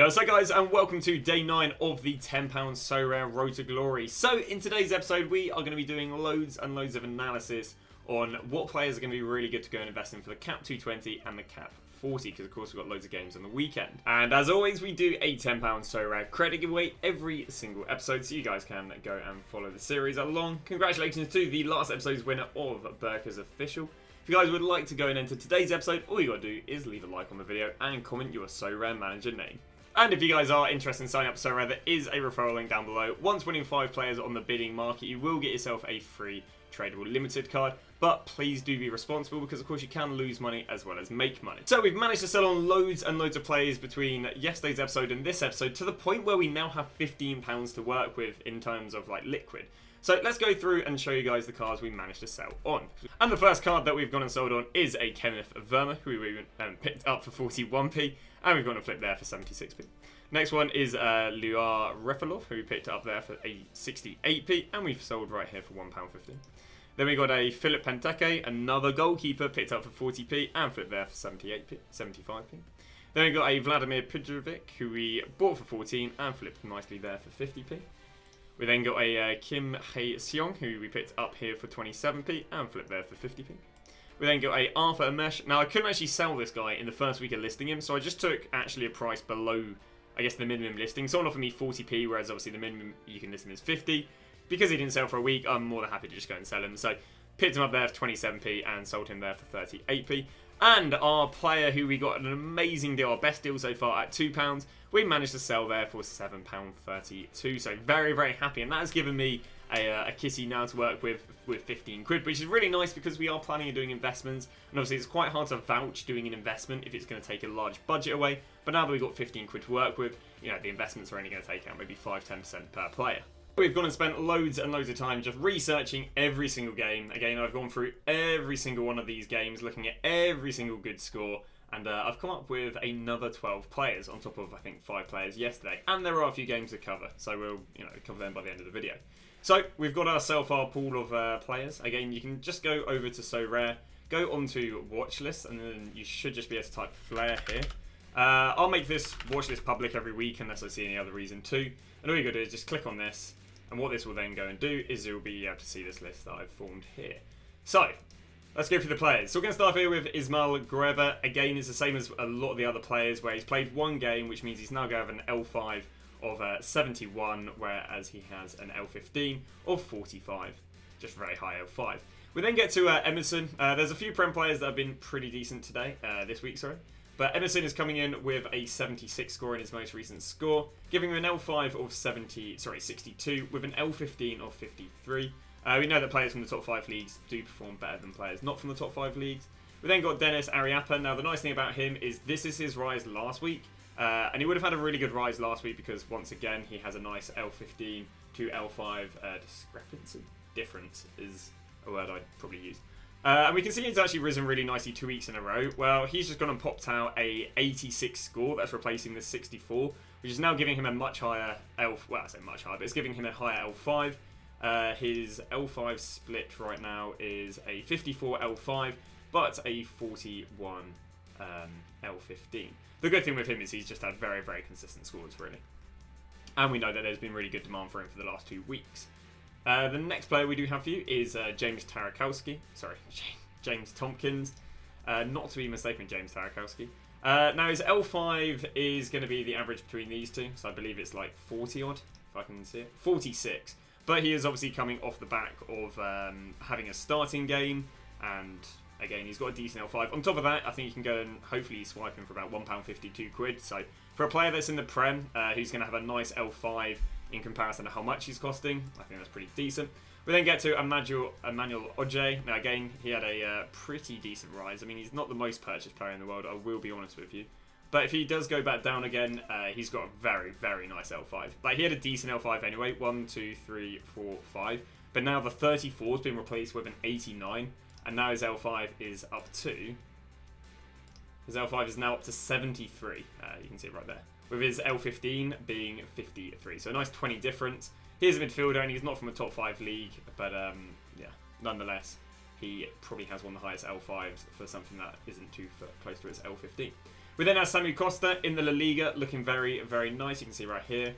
Yo, so guys, and welcome to day 9 of the £10 Sorare Road to Glory. So in today's episode, we are going to be doing loads and loads of analysis on what players are going to be really good to go and invest in for the Cap 220 and the Cap 40, because of course we've got loads of games on the weekend. And as always, we do a £10 Sorare Credit giveaway every single episode, so you guys can go and follow the series along. Congratulations to the last episode's winner of Burker's Official. If you guys would like to go and enter today's episode, all you got to do is leave a like on the video and comment your Sorare Manager name. And if you guys are interested in signing up for Sorare, there is a referral link down below. Once winning 5 players on the bidding market, you will get yourself a free tradable limited card. But please do be responsible, because of course you can lose money as well as make money. So we've managed to sell on loads and loads of players between yesterday's episode and this episode, to the point where we now have £15 to work with in terms of like liquid. So let's go through and show you guys the cards we managed to sell on. And the first card that we've gone and sold on is a Kenneth Verma, who we picked up for 41p, and we've gone and flipped there for 76p. Next one is Luar Refalov, who we picked up there for a 68p, and we've sold right here for £1.50. Then we got a Philip Benteke, another goalkeeper, picked up for 40p, and flipped there for 75p. Then we got a Vladimir Pidrovic, who we bought for 14 and flipped nicely there for 50p. We then got a Kim Hae-seong, who we picked up here for 27p and flipped there for 50p. We then got a Arthur Amesh. Now, I couldn't actually sell this guy in the first week of listing him, so I just took actually a price below, I guess, the minimum listing. Someone offered me 40p, whereas obviously the minimum you can list him is 50. Because he didn't sell for a week, I'm more than happy to just go and sell him. So, picked him up there for 27p and sold him there for 38p. And our player, who we got an amazing deal, our best deal so far at £2, we managed to sell there for £7.32. So very, very happy. And that has given me a kitty now to work with 15 quid, which is really nice because we are planning on doing investments. And obviously it's quite hard to vouch doing an investment if it's going to take a large budget away. But now that we've got 15 quid to work with, you know, the investments are only going to take out maybe 5-10% per player. We've gone and spent loads and loads of time just researching every single game. Again, I've gone through every single one of these games, looking at every single good score, and I've come up with another 12 players on top of, I think, 5 players yesterday. And there are a few games to cover, so we'll, cover them by the end of the video. So we've got ourselves our pool of players. Again, you can just go over to Sorare, go onto watch list, and then you should just be able to type Flair here. I'll make this watch list public every week unless I see any other reason to. And all you got to do is just click on this. And what this will then go and do is you'll be able to see this list that I've formed here. So, let's go through the players. So we're going to start here with Ismail Grueva. Again, it's the same as a lot of the other players, where he's played one game, which means he's now going to have an L5 of 71, whereas he has an L15 of 45. Just very high L5. We then get to Emerson. There's a few Prem players that have been pretty decent today, this week, sorry. But Emerson is coming in with a 76 score in his most recent score, giving him an L5 of 62 with an L15 of 53. We know that players from the top 5 leagues do perform better than players not from the top 5 leagues. We then got Dennis Ariappa. Now the nice thing about him is this is his rise last week, and he would have had a really good rise last week because once again he has a nice L15 to L5 discrepancy. Difference is a word I'd probably use. And we can see he's actually risen really nicely 2 weeks in a row. Well, he's just gone and popped out a 86 score. That's replacing the 64, which is now giving him a much higher L. Well, I say much higher, but it's giving him a higher L5. His L5 split right now is a 54 L5, but a 41 L15. The good thing with him is he's just had very, very consistent scores, really. And we know that there's been really good demand for him for the last 2 weeks. The next player we do have for you is James Tompkins. Not to be mistaken with James Tarakowski. Now his L5 is going to be the average between these two, so I believe it's like 40 odd, if I can see it. 46. But he is obviously coming off the back of having a starting game, and again he's got a decent L5. On top of that, I think you can go and hopefully swipe him for about £1.52 quid. So for a player that's in the Prem, who's going to have a nice L5 in comparison to how much he's costing, I think that's pretty decent. We then get to Emmanuel Oje. Now again, he had a pretty decent rise. I mean, he's not the most purchased player in the world, I will be honest with you. But if he does go back down again, he's got a very, very nice L5. Like, he had a decent L5 anyway, 1, 2, 3, 4, 5. But now the 34 has been replaced with an 89, and now his L5 is up to... His L5 is now up to 73. You can see it right there. With his L15 being 53. So a nice 20 difference. He is a midfielder and he's not from a top 5 league, but yeah, nonetheless, he probably has one of the highest L5s for something that isn't too close to his L15. We then have Samu Costa in the La Liga, looking very, very nice. You can see right here.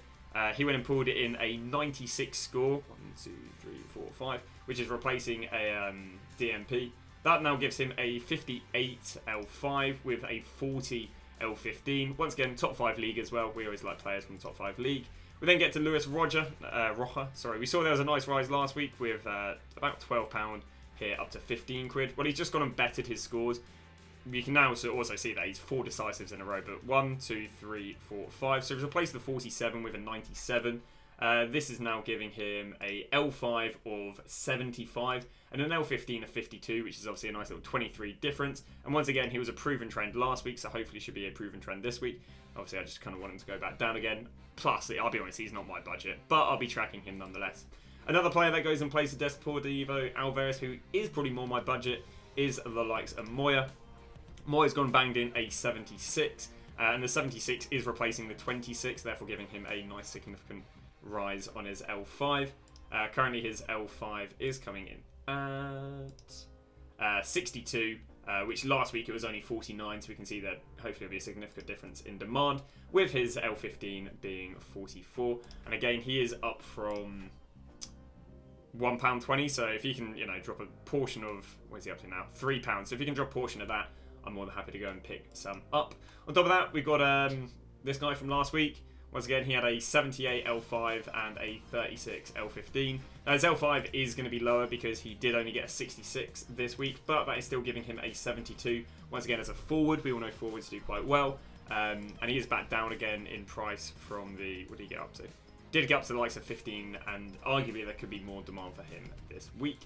He went and pulled it in a 96 score. 1, 2, 3, 4, 5, which is replacing a DMP. That now gives him a 58 L5 with a 40 L15. Once again, top 5 league as well. We always like players from the top 5 league. We then get to Lewis Roja. Sorry. We saw there was a nice rise last week with about £12 here up to 15 quid. Well, he's just gone and bettered his scores. You can now also see that he's 4 decisives in a row, but 1, 2, 3, 4, 5. So he's replaced the 47 with a 97. This is now giving him a L5 of 75 and an L15 of 52, which is obviously a nice little 23 difference. And once again, he was a proven trend last week, so hopefully should be a proven trend this week. Obviously, I just kind of want him to go back down again. Plus, I'll be honest, he's not my budget, but I'll be tracking him nonetheless. Another player that goes in place of Desportivo Alvarez, who is probably more my budget, is the likes of Moya. Moya's gone banged in a 76, and the 76 is replacing the 26, therefore giving him a nice significant rise on his L5. Currently his L5 is coming in at 62, which last week it was only 49, so we can see that hopefully there'll be a significant difference in demand, with his L15 being 44. And again, he is up from £1.20, so if you can, drop a portion of, what is he up to now? £3. So if you can drop a portion of that, I'm more than happy to go and pick some up. On top of that, we've got this guy from last week. Once again, he had a 78 L5 and a 36 L15. Now, his L5 is going to be lower because he did only get a 66 this week, but that is still giving him a 72. Once again, as a forward, we all know forwards do quite well. And he is back down again in price from the... What did he get up to? Did get up to the likes of 15, and arguably there could be more demand for him this week.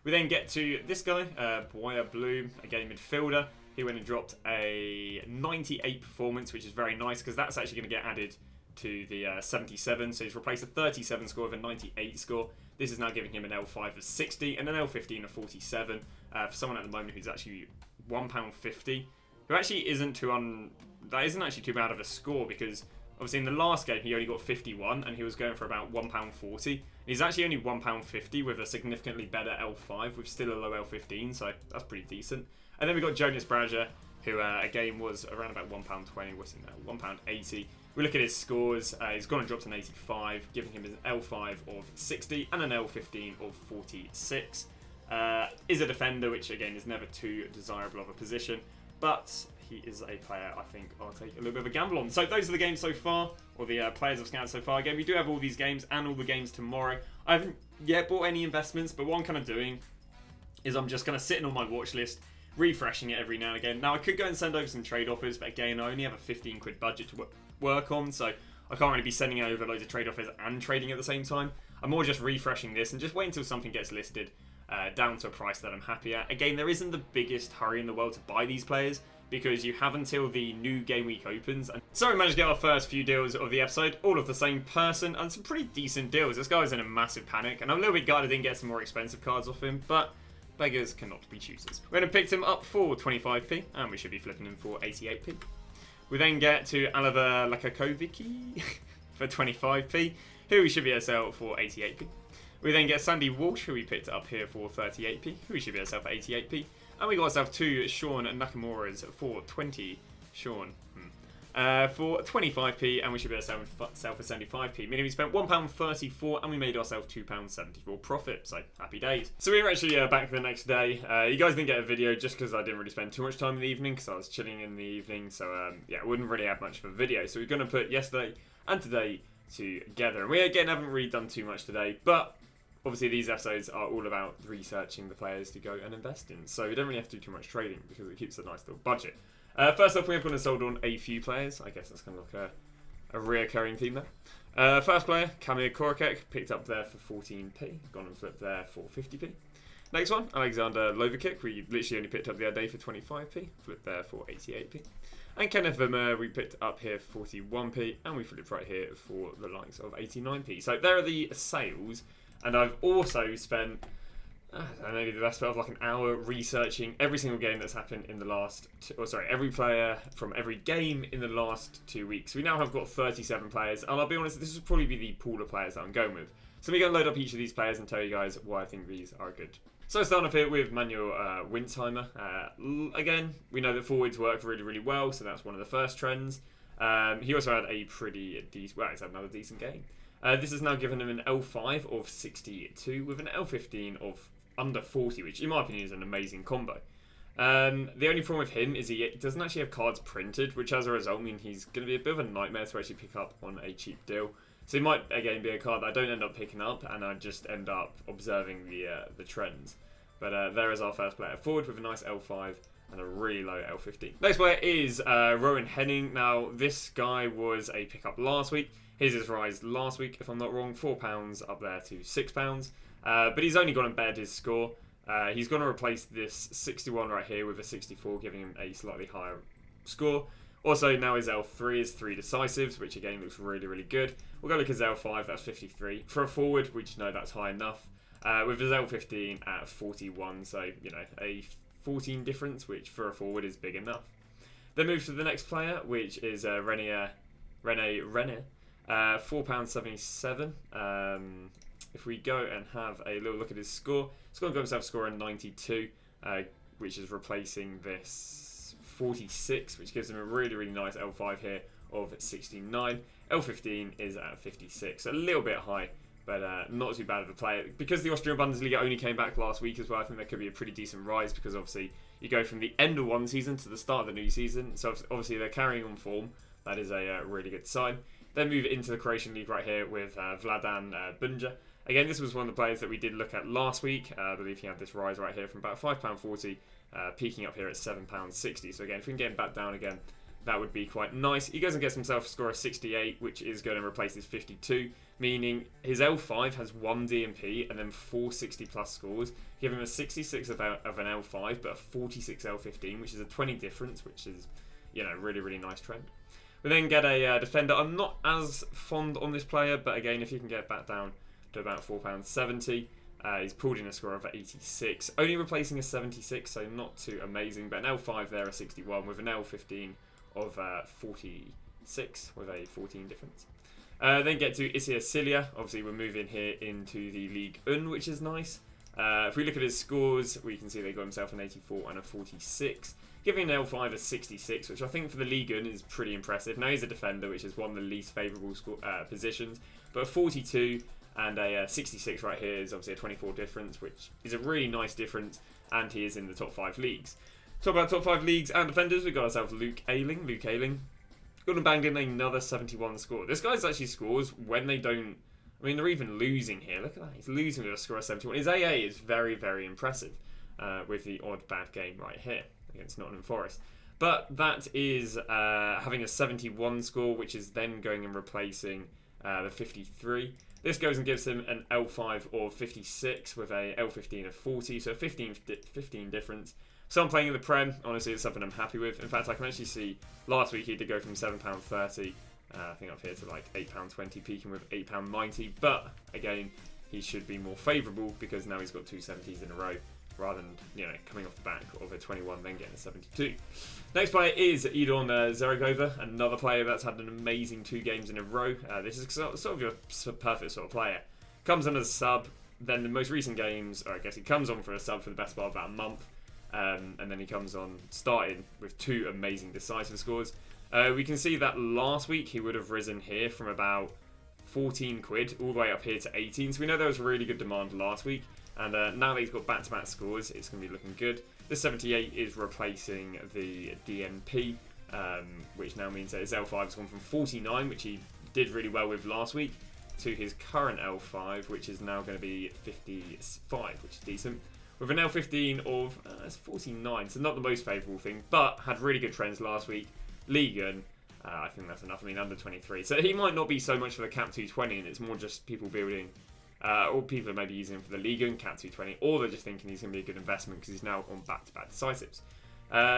We then get to this guy, Boya Bloom, again midfielder. He went and dropped a 98 performance, which is very nice because that's actually going to get added to the 77. So he's replaced a 37 score with a 98 score. This is now giving him an L5 of 60 and an L15 of 47 for someone at the moment who's actually £1.50, who actually that isn't actually too bad of a score, because obviously in the last game he only got 51 and he was going for about £1.40. He's actually only £1.50 with a significantly better L5 with still a low L15, so that's pretty decent. And then we got Jonas Braga, who again was around about £1.20, what's in there, £1.80. We look at his scores, he's gone and dropped an 85, giving him an L5 of 60 and an L15 of 46. Is a defender, which again is never too desirable of a position, but he is a player I think I'll take a little bit of a gamble on. So those are the games so far, or the players I've scouted so far. Again, we do have all these games and all the games tomorrow. I haven't yet bought any investments, but what I'm kind of doing is I'm just kind of sitting on my watch list, refreshing it every now and again. Now I could go and send over some trade offers, but again I only have a 15 quid budget to work on, so I can't really be sending over loads of trade offers and trading at the same time. I'm more just refreshing this and just wait until something gets listed down to a price that I'm happy at. Again, there isn't the biggest hurry in the world to buy these players because you have until the new game week opens. And so we managed to get our first few deals of the episode, all of the same person, and some pretty decent deals. This guy was in a massive panic, and I'm a little bit gutted I didn't get some more expensive cards off him, but beggars cannot be choosers. We then picked him up for 25p, and we should be flipping him for 88p. We then get to Aliver Lakakovic for 25p, who we should be able to sell for 88p. We then get Sandy Walsh, who we picked up here for 38p, who we should be able to sell for 88p. And we got ourselves two Sean Nakamura's for 20 Sean. For 25p, and we should be able to sell for 75p. Meaning we spent £1.34 and we made ourselves £2.74 profit. So happy days. So we were actually back the next day. You guys didn't get a video just because I didn't really spend too much time in the evening because I was chilling in the evening. So yeah, I wouldn't really have much of a video. So we're going to put yesterday and today together. And we again haven't really done too much today, but obviously these episodes are all about researching the players to go and invest in. So we don't really have to do too much trading because it keeps a nice little budget. First off, we have gone and sold on a few players. I guess that's kind of like a reoccurring theme there. First player, Kamil Korkek, picked up there for 14p. Gone and flipped there for 50p. Next one, Alexander Lovakic, we literally only picked up the other day for 25p. Flipped there for 88p. And Kenneth Vermeer, we picked up here for 41p. And we flipped right here for the likes of 89p. So there are the sales. And I've also spent... maybe the best part of like an hour researching every single game that's happened in the last, every player from every game in the last 2 weeks. We now have got 37 players, and I'll be honest, this will probably be the pool of players that I'm going with. So we're going to load up each of these players and tell you guys why I think these are good. So starting off here with Manuel Winsheimer. Again, we know that forwards work really, really well, so that's one of the first trends. He also had a pretty decent, well, he's had another decent game. This has now given him an L5 of 62 with an L15 of under 40, which in my opinion is an amazing combo. The only problem with him is he doesn't actually have cards printed, which as a result means he's going to be a bit of a nightmare to actually pick up on a cheap deal. So he might again be a card that I don't end up picking up, and I just end up observing the trends. But there is our first player forward with a nice L5 and a really low L15. Next player is Rowan Henning. Now this guy was a pickup last week. His is rise last week, if I'm not wrong, £4 up there to £6. But he's only got to embed his score. He's going to replace this 61 right here with a 64, giving him a slightly higher score. Also, now his L3 is 3 decisives, which again looks really, really good. We'll go look at his L5, that's 53. For a forward, we just know that's high enough. With his L15 at 41, so, you know, a 14 difference, which for a forward is big enough. Then move to the next player, which is Rene, £4.77. If we go and have a little look at his score, he's going to go himself a score of 92, which is replacing this 46, which gives him a really, really nice L5 here of 69. L15 is at 56, a little bit high, but not too bad of a player. Because the Austrian Bundesliga only came back last week as well, I think there could be a pretty decent rise, because obviously you go from the end of one season to the start of the new season, so obviously they're carrying on form. That is a really good sign. Then move into the Croatian League right here with Vladan Bunja. Again, this was one of the players that we did look at last week. I believe he had this rise right here from about £5.40, peaking up here at £7.60. So again, if we can get him back down again, that would be quite nice. He goes and gets himself a score of 68, which is going to replace his 52, meaning his L5 has 1 DMP and then 4 60 plus scores. Give him a 66 of an L5, but a 46 L15, which is a 20 difference, which is, you know, really, really nice trend. We then get a defender. I'm not as fond on this player, but again, if you can get back down to about £4.70. He's pulled in a score of 86, only replacing a 76, so not too amazing, but an L5 there, a 61, with an L15 of 46, with a 14 difference. Then get to Isia Cilia. Obviously, we're moving here into the League 1, which is nice. If we look at his scores, we can see they got himself an 84 and a 46, giving an L5 a 66, which I think for the League 1 is pretty impressive. Now he's a defender, which is one of the least favourable positions, but a 42 and a 66 right here is obviously a 24 difference, which is a really nice difference, and he is in the top 5 leagues. Talk about top 5 leagues and defenders, we've got ourselves Luke Ayling. Got him banged in another 71 score. This guy's actually scores when they don't, I mean, they're even losing here. Look at that, he's losing with a score of 71. His AA is very, very impressive, with the odd bad game right here against Nottingham Forest. But that is having a 71 score, which is then going and replacing the 53. This goes and gives him an L5 of 56 with a L15 of 40, so 15 difference. So I'm playing in the Prem, honestly it's something I'm happy with. In fact, I can actually see last week he did go from £7.30, I think up here to like £8.20, peaking with £8.90. But again, he should be more favourable because now he's got 2 70s in a row, rather than, you know, coming off the back of a 21 then getting a 72. Next player is Idon Zaragova, another player that's had an amazing 2 games in a row. This is sort of your perfect sort of player. Comes on as a sub, then the most recent games, or I guess he comes on for a sub for the best part of about a month, and then he comes on starting with 2 amazing decisive scores. We can see that last week he would have risen here from about 14 quid all the way up here to 18, so we know there was really good demand last week. And now that he's got back-to-back scores, it's going to be looking good. The 78 is replacing the DNP, which now means that his L5 has gone from 49, which he did really well with last week, to his current L5, which is now going to be 55, which is decent. With an L15 of 49, so not the most favourable thing, but had really good trends last week. Ligan, I think that's enough. I mean, under 23. So he might not be so much for the Cap 220, and it's more just people building... or people are maybe using him for the Liga and Cat 220, or they're just thinking he's going to be a good investment because he's now on back-to-back decisives.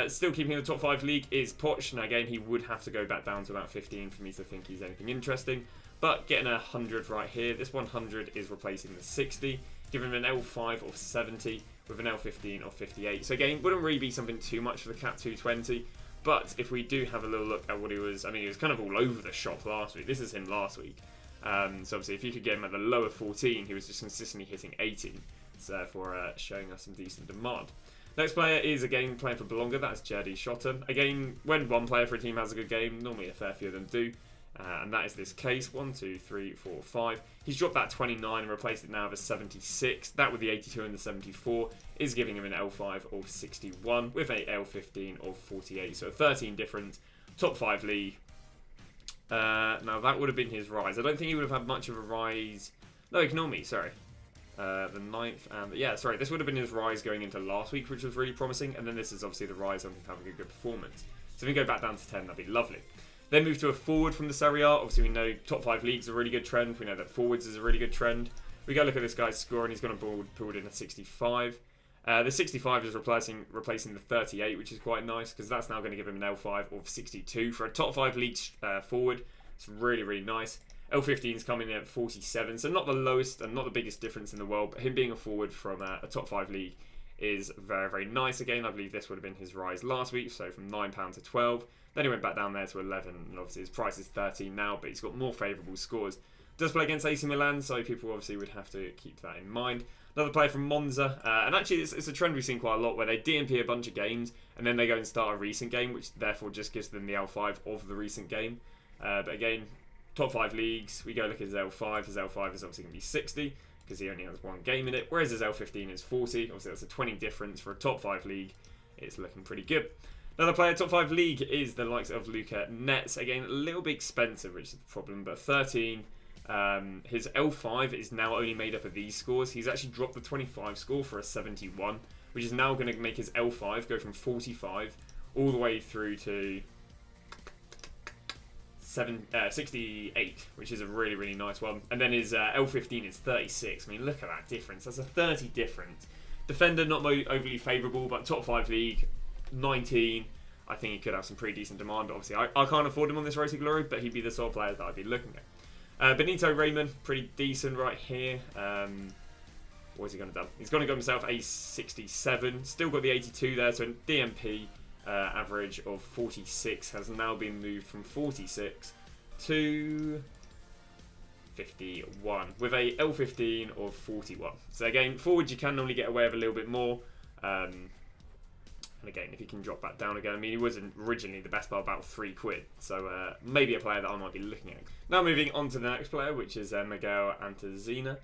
Still keeping in the top 5 league is Poch. Now again, he would have to go back down to about 15 for me to think he's anything interesting. But getting a 100 right here, this 100 is replacing the 60, giving him an L5 of 70 with an L15 of 58. So again, wouldn't really be something too much for the Cat 220. But if we do have a little look at what he was, I mean, he was kind of all over the shop last week. This is him last week. So obviously if you could get him at the lower 14, he was just consistently hitting 18. It's therefore showing us some decent demand. Next player is again playing for Bologna. That's Jerdy Schotter. Again, when one player for a team has a good game, normally a fair few of them do. And that is this case. 1, 2, 3, 4, 5. He's dropped that 29 and replaced it now with a 76. That with the 82 and the 74 is giving him an L5 of 61 with a L15 of 48. So a 13 difference. Top 5 league. Now that would have been his rise. I don't think he would have had much of a rise. No, ignore me. Sorry. The 9th and yeah, sorry. This would have been his rise going into last week, which was really promising. And then this is obviously the rise on him having a good performance. So if we go back down to 10, that'd be lovely. Then move to a forward from the Serie A. Obviously, we know top 5 leagues are a really good trend. We know that forwards is a really good trend. We go look at this guy's score, and he's going to pulled in a 65. The 65 is replacing the 38, which is quite nice because that's now going to give him an L5 of 62 for a top 5 league forward. It's really, really nice. L15 is coming in at 47, so not the lowest and not the biggest difference in the world, but him being a forward from a top 5 league is very, very nice. Again, I believe this would have been his rise last week, so from £9 to 12. Then he went back down there to 11, and obviously his price is 13 now, but he's got more favourable scores. Does play against AC Milan, so people obviously would have to keep that in mind. Another player from Monza, and actually it's a trend we've seen quite a lot, where they DMP a bunch of games, and then they go and start a recent game, which therefore just gives them the L5 of the recent game. But again, top 5 leagues, we go look at his L5. His L5 is obviously going to be 60, because he only has one game in it, whereas his L15 is 40. Obviously that's a 20 difference for a top 5 league. It's looking pretty good. Another player, top 5 league, is the likes of Luca Netz. Again, a little bit expensive, which is the problem, but 13. His L5 is now only made up of these scores. He's actually dropped the 25 score for a 71, which is now going to make his L5 go from 45 all the way through to 68, which is a really, really nice one. And then his L15 is 36. I mean, look at that difference. That's a 30 difference. Defender, not overly favourable, but top 5 league, 19. I think he could have some pretty decent demand. Obviously, I can't afford him on this Road to Glory, but he'd be the sort of player that I'd be looking at. Benito Raymond, pretty decent right here. What is he going to do? He's going to go himself a 67. Still got the 82 there, so DMP average of 46 has now been moved from 46 to 51 with a L15 of 41. So again, forward you can normally get away with a little bit more. And again, if he can drop that down again, I mean, he wasn't originally the best by about £3, so maybe a player that I might be looking at. Now moving on to the next player, which is Miguel Antezina.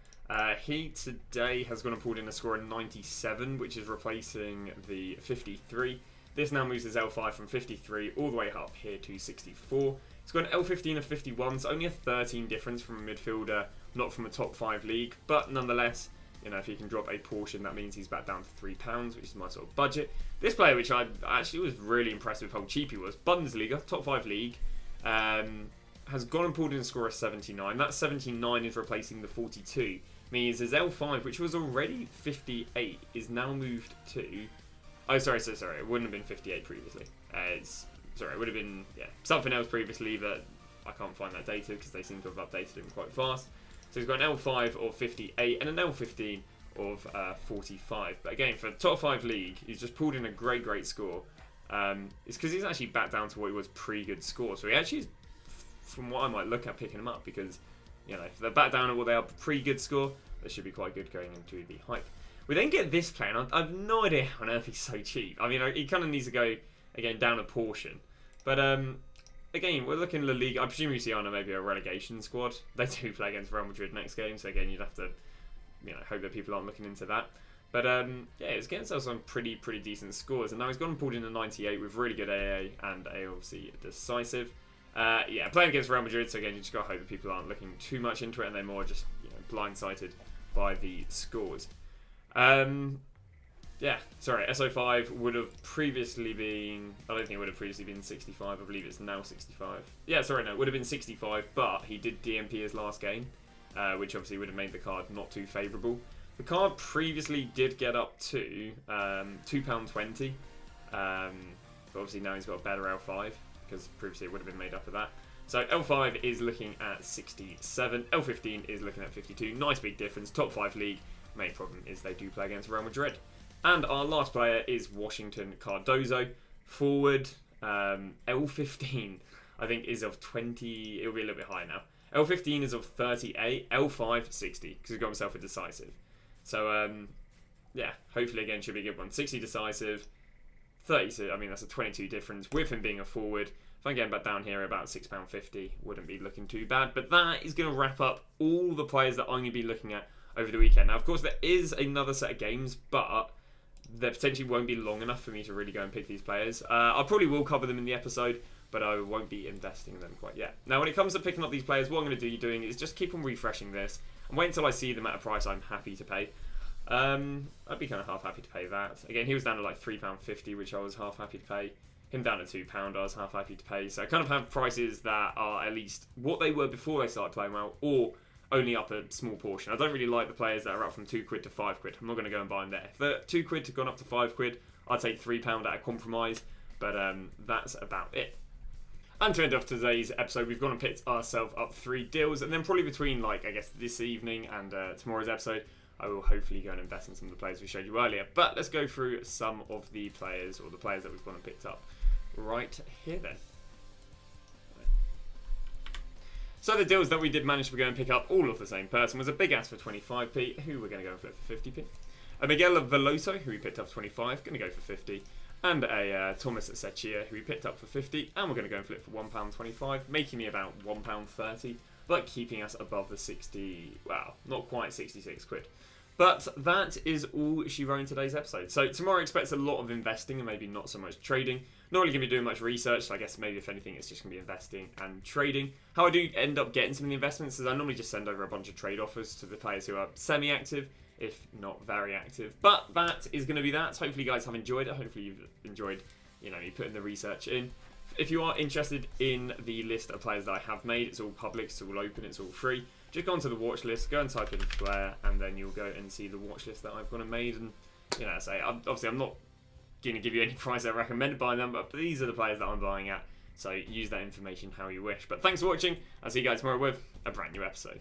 He today has gone and pulled in a score of 97, which is replacing the 53. This now moves his L5 from 53 all the way up here to 64. He's got an L15 of 51, so only a 13 difference from a midfielder, not from a top 5 league, but nonetheless, you know, if he can drop a portion, that means he's back down to £3, which is my sort of budget. This player, which I actually was really impressed with how cheap he was, Bundesliga, top 5 league, has gone and pulled in a score of 79. That 79 is replacing the 42. Means his L5, which was already 58, is now moved to... Oh, sorry, it wouldn't have been 58 previously. It would have been something else previously, but I can't find that data because they seem to have updated him quite fast. So he's got an L5 of 58 and an L15 of 45. But again, for top 5 league, he's just pulled in a great score. It's because he's actually back down to what he was pre-good score. So he actually is, from what I might look at, picking him up because, you know, if they're back down at what they are pre-good score, they should be quite good going into the hype. We then get this player, and I have no idea how on earth he's so cheap. I mean, he kind of needs to go, again, down a portion. But, again, we're looking at La Liga. I presume you see on maybe a relegation squad. They do play against Real Madrid next game, so again, you'd have to, you know, hope that people aren't looking into that. But, it's getting himself some pretty decent scores. And now he's gone and pulled in a 98 with really good AA and obviously decisive. Playing against Real Madrid, so again, you just got to hope that people aren't looking too much into it and they're more just, you know, blindsided by the scores. SO5 would have previously been... I don't think it would have previously been 65. I believe it's now 65. It would have been 65, but he did DMP his last game, which obviously would have made the card not too favourable. The card previously did get up to £2.20, but obviously now he's got a better L5, because previously it would have been made up of that. So L5 is looking at 67, L15 is looking at 52. Nice big difference, top 5 league. Main problem is they do play against Real Madrid. And our last player is Washington Cardozo. Forward, L15, I think, is of 20... It'll be a little bit higher now. L15 is of 38, L5, 60, because he's got himself a decisive. So, yeah, hopefully again should be a good one. 60 decisive, 32, I mean that's a 22 difference with him being a forward. If I'm getting back down here about £6.50, wouldn't be looking too bad. But that is going to wrap up all the players that I'm going to be looking at over the weekend. Now, of course, there is another set of games, but there potentially won't be long enough for me to really go and pick these players. I probably will cover them in the episode, but I won't be investing in them quite yet. Now, when it comes to picking up these players, what I'm going to be doing is just keep on refreshing this and wait until I see them at a price I'm happy to pay. I'd be kind of half happy to pay that. Again, he was down to like £3.50, which I was half happy to pay. Him down to £2, I was half happy to pay. So I kind of have prices that are at least what they were before they started playing well, or only up a small portion. I don't really like the players that are up from £2 to £5. I'm not going to go and buy them there. If the £2 had gone up to £5, I'd take £3 at a compromise. But that's about it. And to end off today's episode, we've gone and picked ourselves up 3 deals, and then probably between like I guess this evening and tomorrow's episode, I will hopefully go and invest in some of the players we showed you earlier. But let's go through some of the players, or the players that we've gone and picked up right here then. So the deals that we did manage to go and pick up, all of the same person, was a Big Ass for 25p, who we're going to go and flip for 50p. A Miguel Veloso, who we picked up for 25, going to go for 50. And a Thomas Secchia, who we picked up for 50, and we're going to go and flip for £1.25, making me about £1.30, but keeping us above the 60, well, not quite 66 quid. But that is all she wrote in today's episode. So tomorrow expects a lot of investing and maybe not so much trading. Not really going to be doing much research, so I guess maybe if anything it's just going to be investing and trading. How I do end up getting some of the investments is I normally just send over a bunch of trade offers to the players who are semi-active, if not very active. But that is going to be that. Hopefully you guys have enjoyed it. Hopefully you've enjoyed, me putting the research in. If you are interested in the list of players that I have made, it's all public, it's all open, it's all free. Just go onto the watch list, go and type in Flair, and then you'll go and see the watch list that I've gone and made. And obviously I'm not going to give you any price I recommend buying them, but these are the players that I'm buying at. So use that information how you wish. But thanks for watching. I'll see you guys tomorrow with a brand new episode.